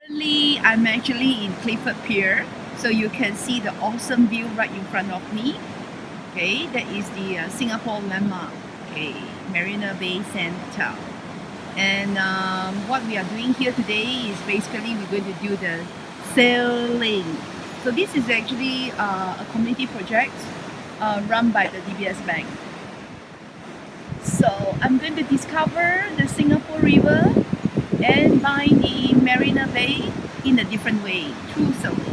Currently, I'm actually in Clifford Pier, so you can see the awesome view right in front of me. Okay, that is the Singapore landmark. Okay, Marina Bay Sands Hotel. And what we are doing here today is basically we're going to do the sailing. So this is actually a community project run by the DBS Bank. So I'm going to discover the Singapore River and by the Marina Bay in a different way through sailing.